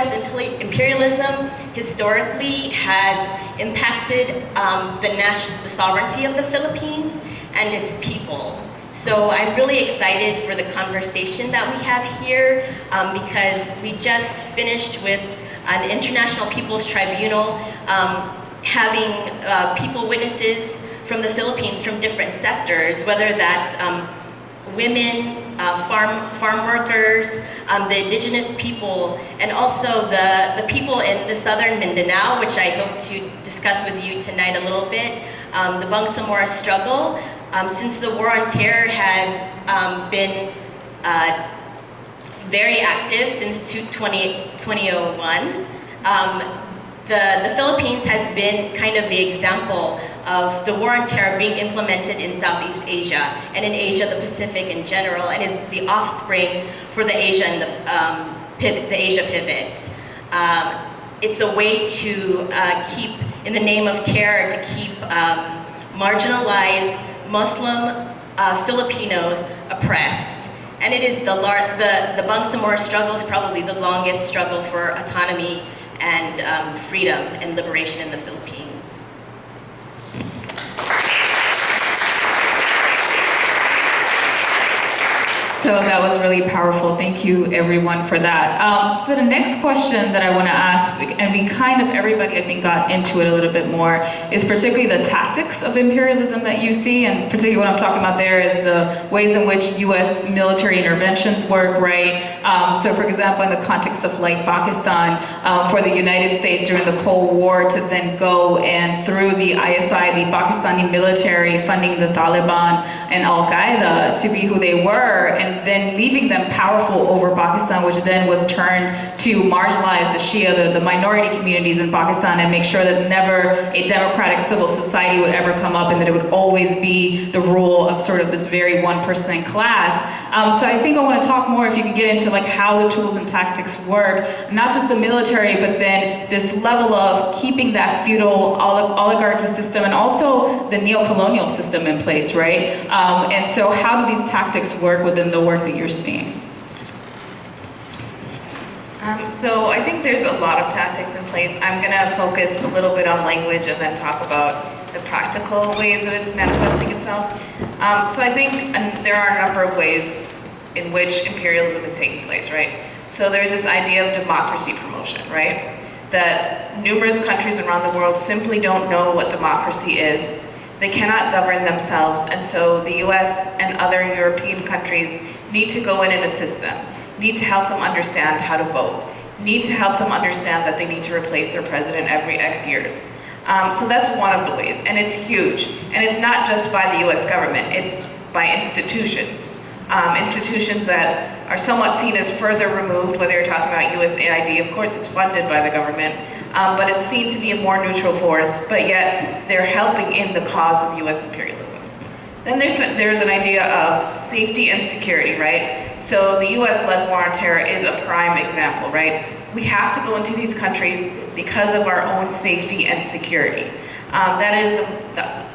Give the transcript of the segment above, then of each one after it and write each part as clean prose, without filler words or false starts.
US imperialism historically has impacted the sovereignty of the Philippines and its people. So I'm really excited for the conversation that we have here because we just finished with an International People's Tribunal having people witnesses from the Philippines from different sectors, whether that's women, farm workers, the indigenous people, and also the people in the southern Mindanao, which I hope to discuss with you tonight a little bit. The Bangsamoro struggle, since the War on Terror has been very active since 2001, the Philippines has been kind of the example of the War on Terror being implemented in Southeast Asia and in Asia, the Pacific in general, and is the offspring for the Asia and the Asia pivot. It's a way to keep, in the name of terror, to keep marginalized Muslim Filipinos oppressed. And it is the Bangsamoro struggle is probably the longest struggle for autonomy and freedom and liberation in the Philippines. So that was really powerful. Thank you, everyone, for that. So the next question that I want to ask, and we kind of, everybody I think got into it a little bit more, is particularly the tactics of imperialism that you see, and particularly what I'm talking about there is the ways in which US military interventions work, right? So for example, in the context of like Pakistan, for the United States during the Cold War to then go and through the ISI, the Pakistani military funding the Taliban and Al-Qaeda to be who they were, and then leaving them powerful over Pakistan, which then was turned to marginalize the Shia, the minority communities in Pakistan, and make sure that never a democratic civil society would ever come up, and that it would always be the rule of sort of this very 1% class. So I think I want to talk more, if you could get into like how the tools and tactics work, not just the military, but then this level of keeping that feudal oligarchy system and also the neo-colonial system in place, right? And so how do these tactics work within the work that you're seeing? So I think there's a lot of tactics in place. I'm going to focus a little bit on language and then talk about the practical ways that it's manifesting itself. So I think there are a number of ways in which imperialism is taking place, right? So there's this idea of democracy promotion, right? That numerous countries around the world simply don't know what democracy is. They cannot govern themselves, and so the US and other European countries need to go in and assist them, need to help them understand how to vote, need to help them understand that they need to replace their president every X years. So that's one of the ways, and it's huge. And it's not just by the US government, it's by institutions. Institutions that are somewhat seen as further removed, whether you're talking about USAID, of course it's funded by the government, but it's seen to be a more neutral force, but yet they're helping in the cause of US imperialism. Then there's an idea of safety and security, right? So the US-led war on terror is a prime example, right? We have to go into these countries because of our own safety and security. That is,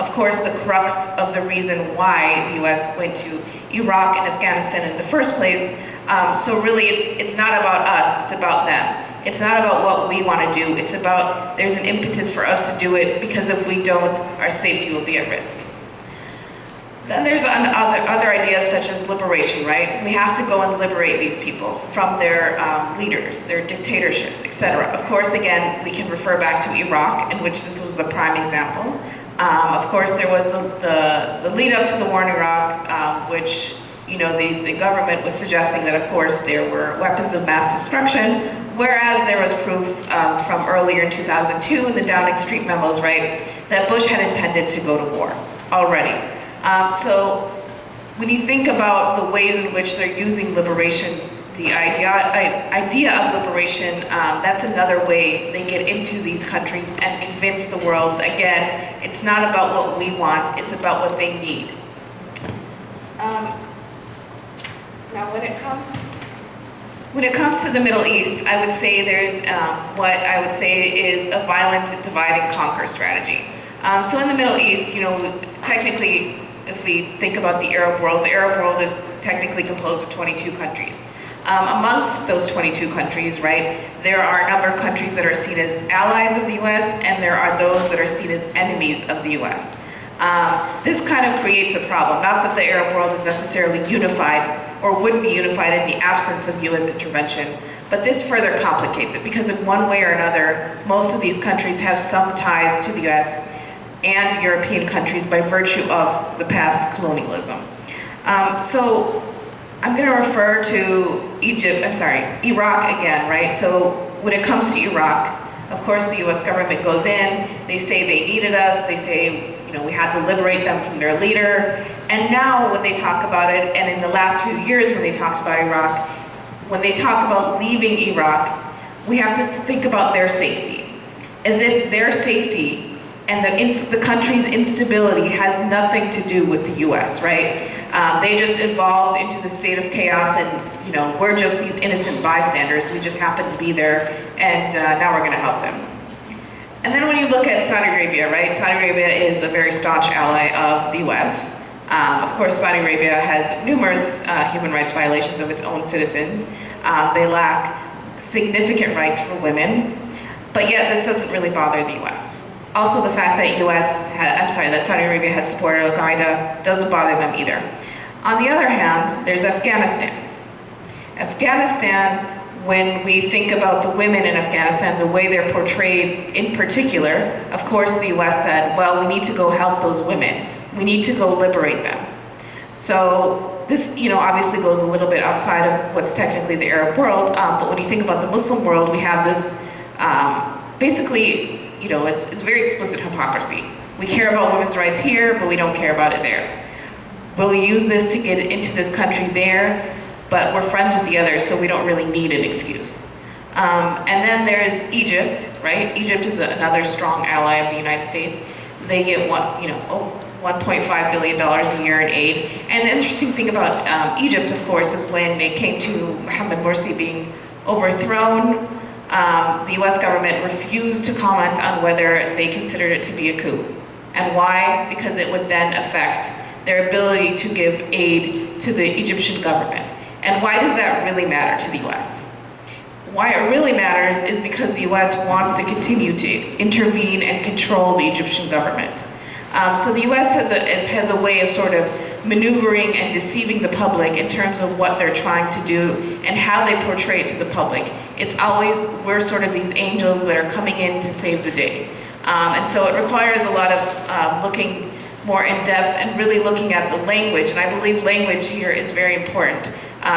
of course, the crux of the reason why the US went to Iraq and Afghanistan in the first place. So really, it's not about us, it's about them. It's not about what we want to do, it's about there's an impetus for us to do it, because if we don't, our safety will be at risk. Then there's other ideas such as liberation, right? We have to go and liberate these people from their leaders, their dictatorships, etc. Of course, again, we can refer back to Iraq, in which this was the prime example. Of course, there was the lead up to the war in Iraq, which, you know, the government was suggesting that, of course, there were weapons of mass destruction, whereas there was proof from earlier in 2002 in the Downing Street memos, right, that Bush had intended to go to war already. So when you think about the ways in which they're using liberation, the idea of liberation, that's another way they get into these countries and convince the world, again, it's not about what we want, it's about what they need. Now when it comes to the Middle East, I would say there's what I would say is a violent divide and conquer strategy. So in the Middle East, you know, technically, if we think about the Arab world is technically composed of 22 countries. Amongst those 22 countries, right, there are a number of countries that are seen as allies of the US, and there are those that are seen as enemies of the US. This kind of creates a problem. Not that the Arab world is necessarily unified or would be unified in the absence of US intervention, but this further complicates it because in one way or another, most of these countries have some ties to the US and European countries by virtue of the past colonialism. So I'm going to refer to Iraq again, right? So when it comes to Iraq, of course the US government goes in, they say they needed us, they say, we had to liberate them from their leader. And now when they talk about it, and in the last few years when they talked about Iraq, when they talk about leaving Iraq, we have to think about their safety. As if their safety and the country's instability has nothing to do with the US, right? They just evolved into the state of chaos and, we're just these innocent bystanders. We just happen to be there and now we're gonna help them. And then when you look at Saudi Arabia, right? Saudi Arabia is a very staunch ally of the US. Of course, Saudi Arabia has numerous human rights violations of its own citizens. They lack significant rights for women, but yet this doesn't really bother the US. Also, the fact that Saudi Arabia has supported Al-Qaeda doesn't bother them either. On the other hand, there's Afghanistan. Afghanistan, when we think about the women in Afghanistan, the way they're portrayed in particular, of course the US said, well, we need to go help those women. We need to go liberate them. So this, obviously goes a little bit outside of what's technically the Arab world, but when you think about the Muslim world, we have this, basically, it's very explicit hypocrisy. We care about women's rights here, but we don't care about it there. We'll use this to get into this country there, but we're friends with the others, so we don't really need an excuse. And then there's Egypt, right? Egypt is another strong ally of the United States. They get $1.5 billion a year in aid. And the interesting thing about Egypt, of course, is when it came to Mohamed Morsi being overthrown, the US government refused to comment on whether they considered it to be a coup. And why? Because it would then affect their ability to give aid to the Egyptian government. And why does that really matter to the US? Why it really matters is because the US wants to continue to intervene and control the Egyptian government. So the US has a way of sort of maneuvering and deceiving the public in terms of what they're trying to do and how they portray it to the public. It's always, we're sort of these angels that are coming in to save the day. And so it requires a lot of looking more in depth and really looking at the language. And I believe language here is very important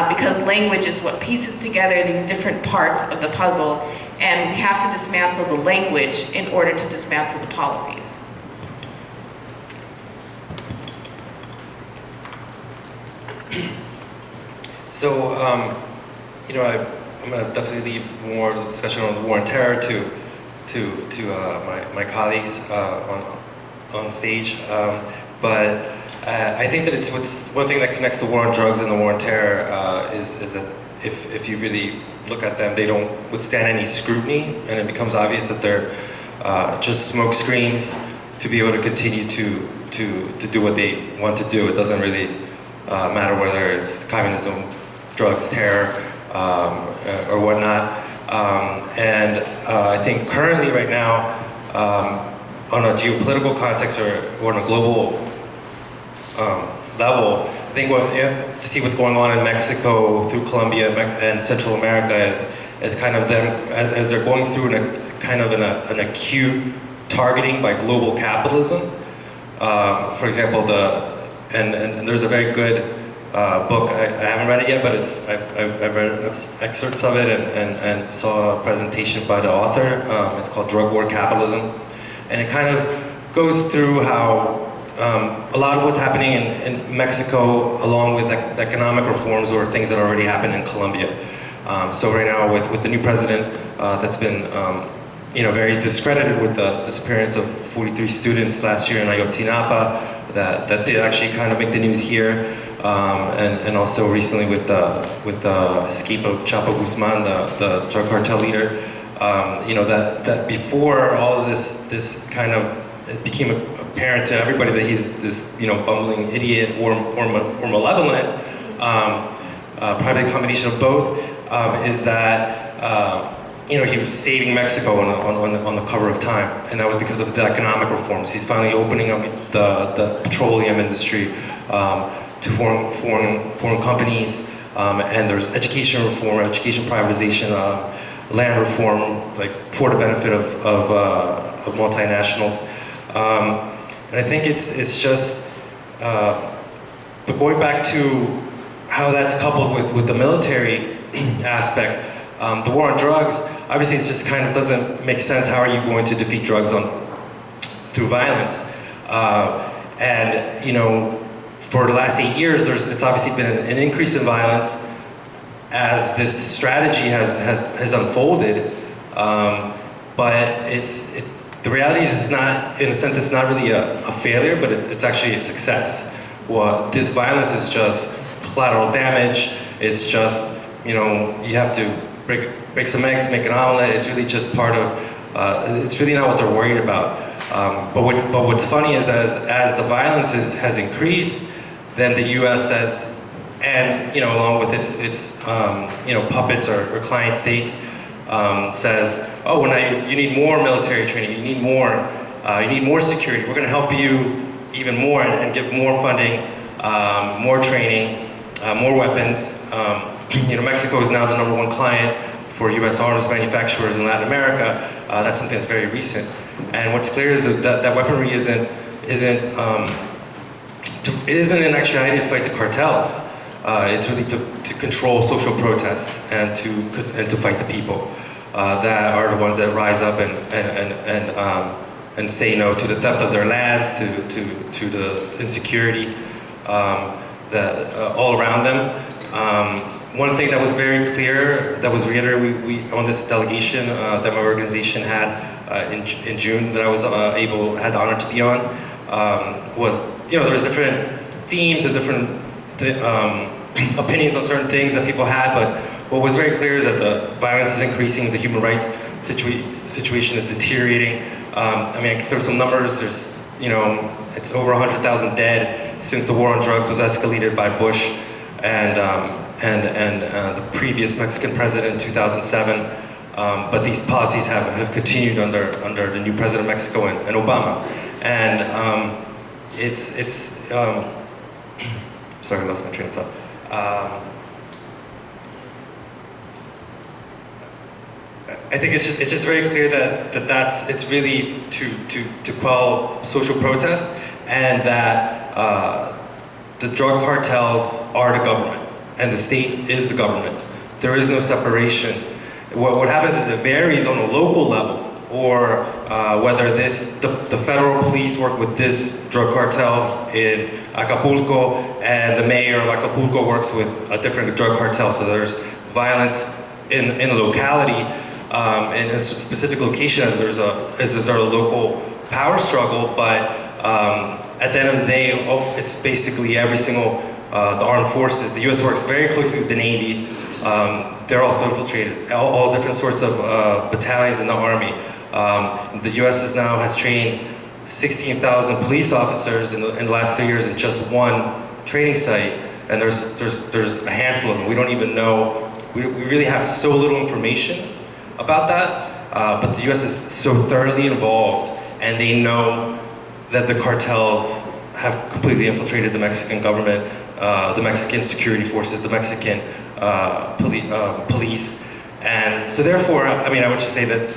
because language is what pieces together these different parts of the puzzle. And we have to dismantle the language in order to dismantle the policies. So, I'm going to definitely leave more discussion on the war on terror to my colleagues on stage. But I think that it's one thing that connects the war on drugs and the war on terror is that if you really look at them, they don't withstand any scrutiny, and it becomes obvious that they're just smoke screens to be able to continue to do what they want to do. It doesn't really matter whether it's communism, drugs, terror, or whatnot. And I think currently, right now, on a geopolitical context or on a global level, I think to see what's going on in Mexico, through Colombia and Central America as kind of them, as they're going through an acute targeting by global capitalism. For example, and there's a very good book, I haven't read it yet, but I've read excerpts of it and saw a presentation by the author. It's called Drug War Capitalism. And it kind of goes through how a lot of what's happening in Mexico, along with economic reforms or things that already happened in Colombia. So right now with the new president that's been very discredited with the disappearance of 43 students last year in Ayotzinapa, that did actually kind of make the news here. And also recently with the escape of Chapo Guzman, the drug cartel leader, that before all of this kind of, it became apparent to everybody that he's this bumbling idiot or malevolent, probably a combination of both. is that he was saving Mexico on the cover of Time, and that was because of the economic reforms. He's finally opening up the petroleum industry to foreign companies, and there's education reform, education privatization, land reform, like for the benefit of multinationals. And I think it's just, but going back to how that's coupled with the military aspect, the war on drugs, obviously it just kind of doesn't make sense. How are you going to defeat drugs through violence? And for the last 8 years, it's obviously been an increase in violence as this strategy has unfolded. But the reality is it's not, in a sense, it's not really a failure, but it's actually a success. Well, this violence is just collateral damage. It's just, you have to break some eggs, make an omelet. It's really just part of, it's really not what they're worried about. But what's funny is as the violence has increased, then the U.S. says, and along with its puppets or client states, says, oh, well, now you need more military training, you need more security. We're going to help you even more and give more funding, more training, more weapons. Mexico is now the #1 client for U.S. arms manufacturers in Latin America. That's something that's very recent. And what's clear is that weaponry isn't in actuality to fight the cartels. It's really to control social protests and to fight the people that are the ones that rise up and say no to the theft of their lands, to the insecurity that all around them. One thing that was very clear, that was reiterated, we on this delegation that my organization had in June, that I was had the honor to be on, was there was different themes and different opinions on certain things that people had, but what was very clear is that the violence is increasing, the human rights situation is deteriorating. I mean, I can throw some numbers. There's, it's over 100,000 dead since the war on drugs was escalated by Bush and the previous Mexican president in 2007. But these policies have continued under the new president of Mexico and Obama. And sorry, I lost my train of thought. I think it's just very clear that it's really to quell social protests, and that the drug cartels are the government and the state is the government. There is no separation. What happens is it varies on a local level, or whether the federal police work with this drug cartel in Acapulco, and the mayor of Acapulco works with a different drug cartel. So there's violence in the locality, in a specific location, as there's a local power struggle. But at the end of the day, it's basically every single the armed forces. The U.S. works very closely with the Navy. They're also infiltrated. All different sorts of battalions in the Army. The U.S. has trained 16,000 police officers in the last 3 years in just one training site, and there's a handful of them. We don't even know. We really have so little information about that, but the U.S. is so thoroughly involved, and they know that the cartels have completely infiltrated the Mexican government, the Mexican security forces, the Mexican police, and so therefore, I mean, I would just say that,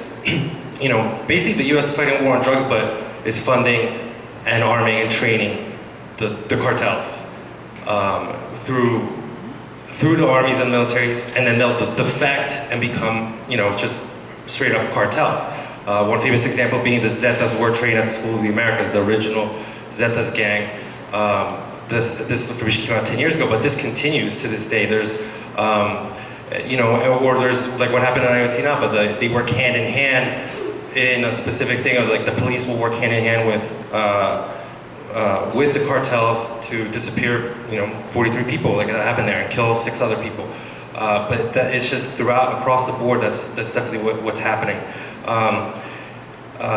basically the U.S. is fighting a war on drugs, but is funding and arming and training the cartels through the armies and militaries, and then they'll defect and become, just straight up cartels. One famous example being the Zetas were trained at the School of the Americas, the original Zetas gang. This information came out 10 years ago, but this continues to this day. There's, or there's like what happened in Ayotzinapa, but they work hand in hand in a specific thing of like the police will work hand in hand with the cartels to disappear, 43 people, like that happened there, and kill 6 other people. But it's just across the board. That's definitely what's happening.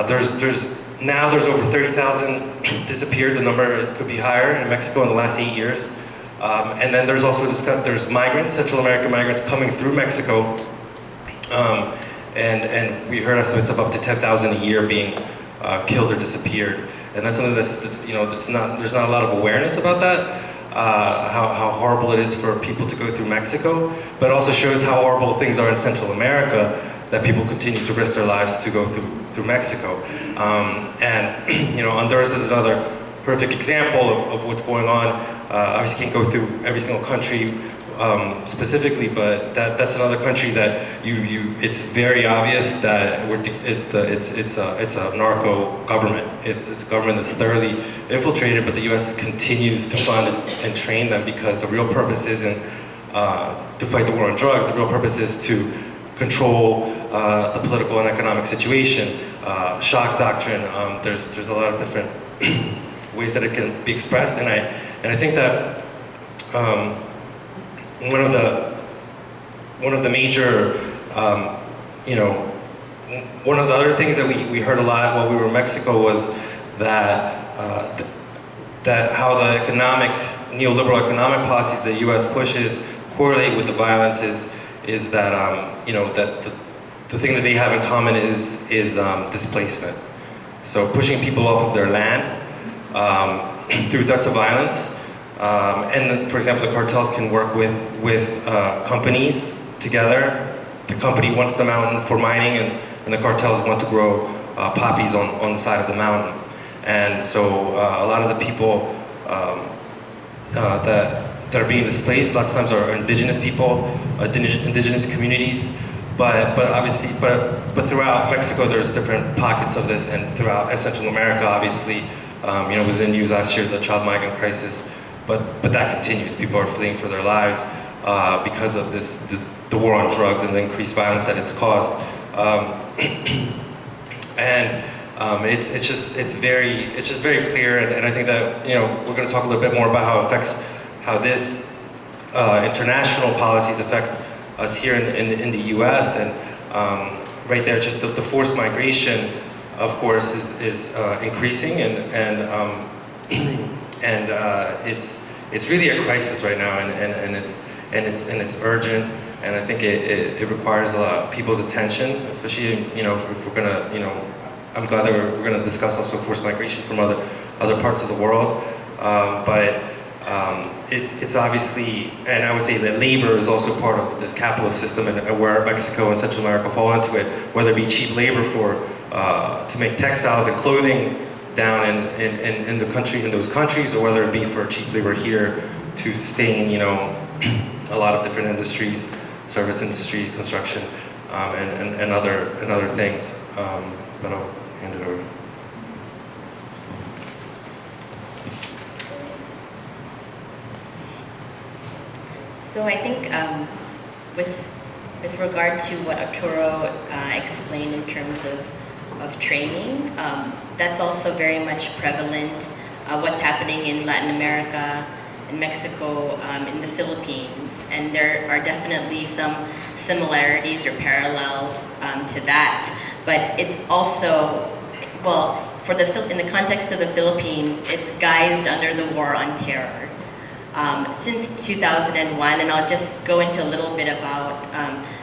There's over 30,000 disappeared. The number could be higher in Mexico in the last 8 years. And then there's also there's migrants, Central American migrants coming through Mexico. And we heard estimates of up to 10,000 a year being killed or disappeared. And that's something that's you know, there's not a lot of awareness about that, how horrible it is for people to go through Mexico, but it also shows how horrible things are in Central America, that people continue to risk their lives to go through Mexico. And you know, Honduras is another perfect example of what's going on. Obviously can't go through every single country specifically, but that's another country that it's very obvious that it's a narco government. It's a government that's thoroughly infiltrated, but the U.S. continues to fund and train them, because the real purpose isn't to fight the war on drugs. The real purpose is to control the political and economic situation. Shock doctrine. There's a lot of different ways that it can be expressed, and I think that one of the major, you know, one of the other things that we heard a lot while we were in Mexico was that that how the neoliberal economic policies that the U.S. pushes correlate with the violence is that you know, that the thing that they have in common is displacement. So pushing people off of their land through threats of violence. And then, for example, the cartels can work with companies together. The company wants the mountain for mining, and the cartels want to grow poppies on the side of the mountain. And so a lot of the people that are being displaced lots of times are indigenous people, indigenous communities. But obviously, but throughout Mexico, there's different pockets of this, and throughout Central America, obviously, you know, it was in the news last year, the child migrant crisis. But that continues. People are fleeing for their lives because of the war on drugs and the increased violence that it's caused. And it's just very clear. And I think that, you know, we're going to talk a little bit more about how this international policies affect us here in the U.S. And right there, just the forced migration, of course, is increasing, and it's really a crisis right now, and it's urgent, and I think it requires a lot of people's attention, especially, you know, if we're gonna, you know, I'm glad that we're gonna discuss also forced migration from other parts of the world, but it's obviously, and I would say that labor is also part of this capitalist system, and where Mexico and Central America fall into it, whether it be cheap labor to make textiles and clothing down in those countries, or whether it be for cheap labor here to sustain, you know, a lot of different industries, service industries, construction, and other things. But I'll hand it over. So I think with regard to what Arturo explained in terms of training, that's also very much prevalent. What's happening in Latin America, in Mexico, in the Philippines, and there are definitely some similarities or parallels to that. But it's also, well, in the context of the Philippines, it's guised under the war on terror. Since 2001, and I'll just go into a little bit about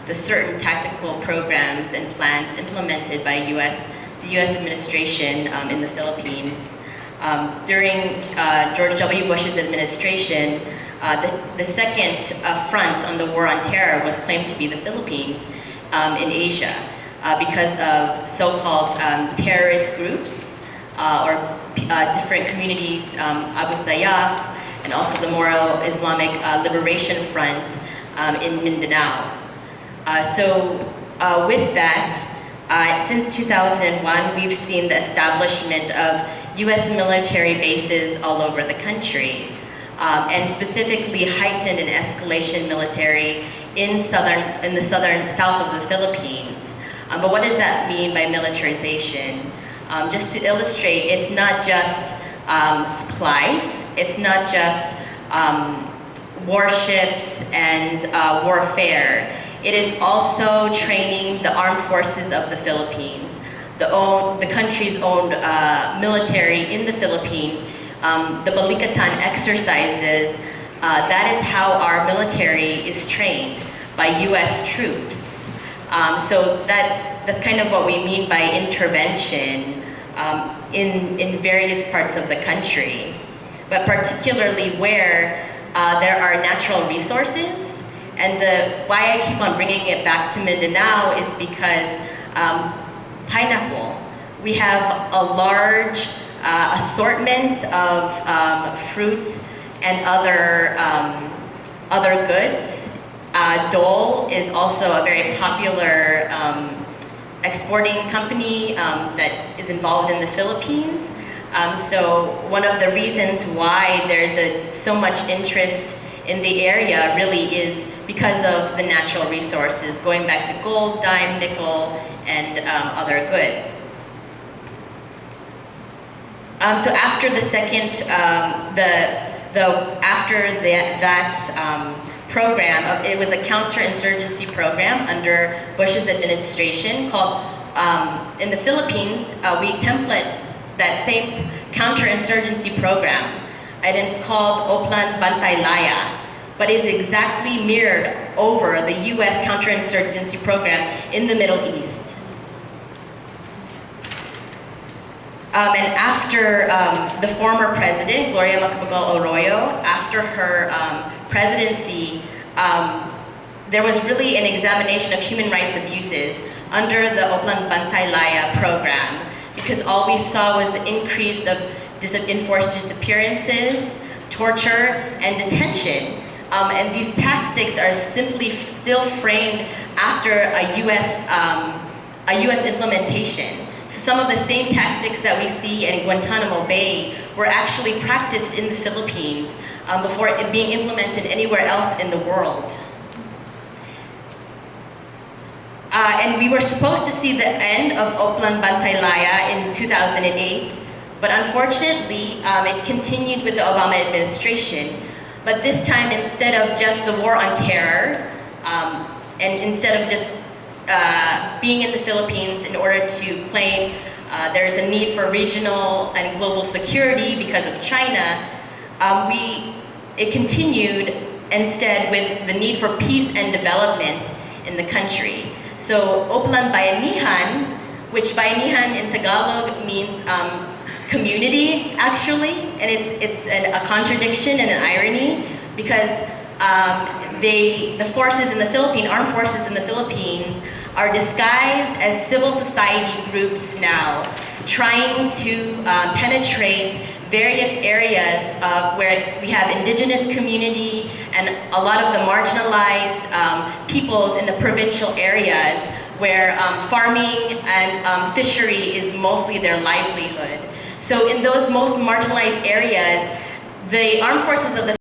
the certain tactical programs and plans implemented by the U.S. administration in the Philippines. During George W. Bush's administration, the second front on the war on terror was claimed to be the Philippines in Asia because of so-called terrorist groups or different communities, Abu Sayyaf, and also the Moro Islamic Liberation Front in Mindanao. So with that, since 2001, we've seen the establishment of U.S. military bases all over the country, and specifically heightened and escalation military in the south of the Philippines. But what does that mean by militarization? Just to illustrate, it's not just supplies, it's not just warships and warfare. It is also training the armed forces of the Philippines, the country's own military in the Philippines, the Balikatan exercises That is how our military is trained, by US troops. So that's kind of what we mean by intervention in various parts of the country, but particularly where there are natural resources. And why I keep on bringing it back to Mindanao is because pineapple. We have a large assortment of fruit and other goods. Dole is also a very popular exporting company that is involved in the Philippines. So one of the reasons why there's so much interest in the area really is because of the natural resources, going back to gold, dime, nickel, and other goods. So after the second, after that program, it was a counterinsurgency program under Bush's administration called, in the Philippines, we template that same counterinsurgency program, and it's called Oplan Bantay Laya, but is exactly mirrored over the US counterinsurgency program in the Middle East. And after the former president, Gloria Macapagal Arroyo, after her presidency, there was really an examination of human rights abuses under the Oplan Bantay Laya program, because all we saw was the increase of enforced disappearances, torture, and detention. And these tactics are simply still framed after a US implementation. So some of the same tactics that we see in Guantanamo Bay were actually practiced in the Philippines before it being implemented anywhere else in the world. And we were supposed to see the end of Oplan Bantay Laya in 2008, but unfortunately, it continued with the Obama administration. But this time, instead of just the war on terror, and instead of just being in the Philippines in order to claim there's a need for regional and global security because of China, it continued instead with the need for peace and development in the country. So Oplan Bayanihan, which Bayanihan in Tagalog means community, actually, and it's a contradiction and an irony, because the forces in the Philippines, armed forces in the Philippines, are disguised as civil society groups now, trying to penetrate various areas where we have indigenous community and a lot of the marginalized peoples in the provincial areas where farming and fishery is mostly their livelihood. So in those most marginalized areas, the armed forces of the